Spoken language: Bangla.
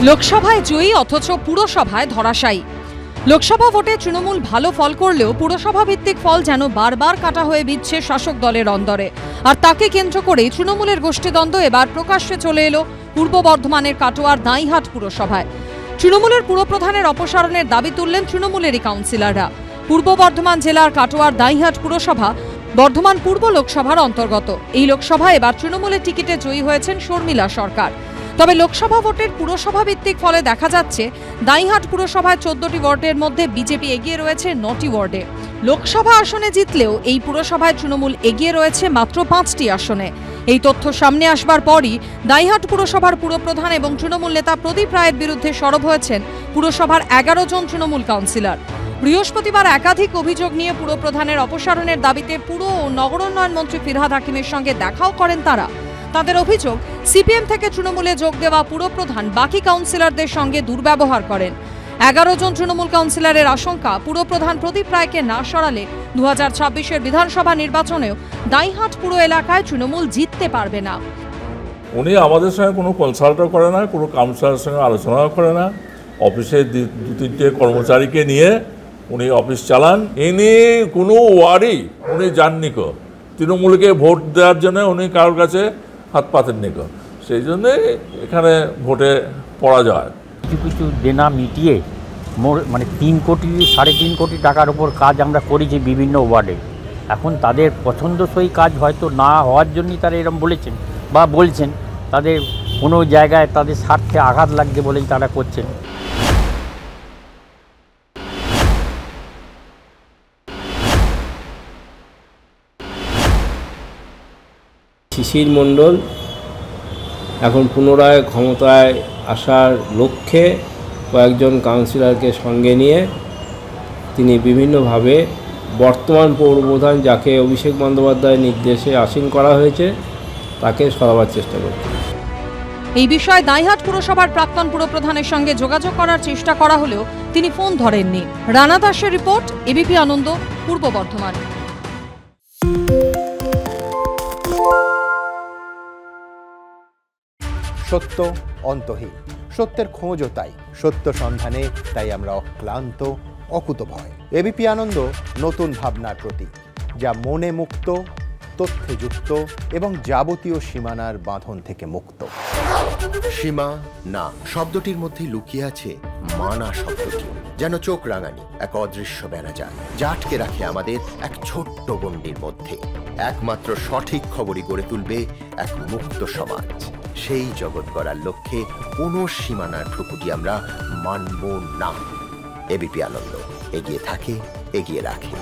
লোকসভায় জয়ী অথচ পুরসভায় ধরাশায়ী। লোকসভা ভোটে তৃণমূল ভালো ফল করলেও পুরসভা ভিত্তিক ফল যেন বারবার কাটা হয়ে বিচ্ছে শাসক দলের অন্দরে। আর তাকে কেন্দ্র করেই তৃণমূলের গোষ্ঠীদ্বন্দ্ব এবার প্রকাশ্যে চলে এলো পূর্ব বর্ধমানের কাটোয়ার দাঁইহাট পুরসভায়। তৃণমূলের পুরপ্রধানের অপসারণের দাবি তুললেন তৃণমূলেরই কাউন্সিলররা। পূর্ব বর্ধমান জেলার কাটোয়ার দাঁইহাট পুরসভা বর্ধমান পূর্ব লোকসভার অন্তর্গত। এই লোকসভায় এবার তৃণমূলের টিকিটে জয়ী হয়েছেন শর্মিলা সরকার। তবে লোকসভা ভোটের পুরসভা ভিত্তিক ফলে দেখা যাচ্ছে দাঁইহাট পুরসভায় 14টি ওয়ার্ডের মধ্যে বিজেপি এগিয়ে রয়েছে 9টি ওয়ার্ডে। লোকসভা আসনে জিতলেও এই পুরসভায় তৃণমূল এগিয়ে রয়েছে মাত্র 5টি আসনে। এই তথ্য সামনে আসবার পরই দাঁইহাট পুরসভার পুরপ্রধান এবং তৃণমূল নেতা প্রদীপ রায়ের বিরুদ্ধে সরব হয়েছেন পুরসভার 11 জন তৃণমূল কাউন্সিলর। বৃহস্পতিবার একাধিক অভিযোগ নিয়ে পুরপ্রধানের অপসারণের দাবিতে পুর ও নগরোন্নয়ন মন্ত্রী ফিরহাদ হাকিমের সঙ্গে দেখাও করেন তারা। তাদের অভিযোগ, সিপিএম থেকে তৃণমূলে যোগ দেওয়া পুরপ্রধান বাকি কাউন্সিলরদের সঙ্গে দুর্ব্যবহার করেন। 11 জন তৃণমূল কাউন্সিলরের আশঙ্কা, পুরপ্রধান প্রদীপ রায়কে না সরালে 2026-এর বিধানসভা নির্বাচনেও দাঁইহাট পুরো এলাকায় তৃণমূল জিততে পারবে না। উনি আমাদের সঙ্গে কোনো কনসাল্টও করে না, কোনো কাউন্সিলরের সঙ্গে আলোচনাও করে না। অফিসে 2-3টে কর্মচারীকে নিয়ে উনি অফিস চালান। ইনি কোনো ওয়ার্ডই উনি যাননি কো, তৃণমূলকে ভোট দেওয়ার জন্য উনি কারোর কাছে হাত পাতেননি কো, সেই জন্যে এখানে ভোটে পরাজয়। কিছু কিছু দেনা মিটিয়ে মানে 3 কোটি 3.5 কোটি টাকার উপর কাজ আমরা করেছি বিভিন্ন ওয়ার্ডে। এখন তাদের পছন্দসই কাজ হয়তো না হওয়ার জন্যই তারা এরকম বলেছেন বা বলছেন, তাদের কোনো জায়গায় তাদের স্বার্থে আঘাত লাগছে বলেই তারা করছেন। শিশির মণ্ডল এখন পুনরায় ক্ষমতায় আসার লক্ষ্যে কয়েকজন কাউন্সিলরকে সঙ্গে নিয়ে তিনি বিভিন্নভাবে বর্তমান পৌরপ্রধান, যাকে অভিষেক বন্দ্যোপাধ্যায়ের নির্দেশে আসীন করা হয়েছে, তাকে সরাবার চেষ্টা করছে। এই বিষয়ে দাঁইহাট পুরসভার প্রাক্তন পুরপ্রধানের সঙ্গে যোগাযোগ করার চেষ্টা করা হলেও তিনি ফোন ধরেননি। রানা দাসের রিপোর্ট, এবিপি আনন্দ, পূর্ব বর্ধমান। সত্য অন্তহীন, সত্যের খোঁজও তাই, সত্য সন্ধানে তাই আমরা অক্লান্ত, অকুতভয়। এবিপি আনন্দ নতুন ভাবনার প্রতীক, যা মনে মুক্ত, তথ্যে যুক্ত এবং যাবতীয় সীমানার বাঁধন থেকে মুক্ত। সীমা না শব্দটির মধ্যে লুকিয়ে আছে মানা শব্দটি, যেন চোখ রাঙানি এক অদৃশ্য বেড়াজাল, যা আটকে রাখে আমাদের এক ছোট্ট গণ্ডির মধ্যে। একমাত্র সঠিক খবরই গড়ে তুলবে এক মুক্ত সমাজ। সেই জগৎ গড়ার লক্ষ্যে কোনো সীমানার ঠুকুটি আমরা মানব না। এবিপি আনন্দ এগিয়ে থাকে, এগিয়ে রাখে।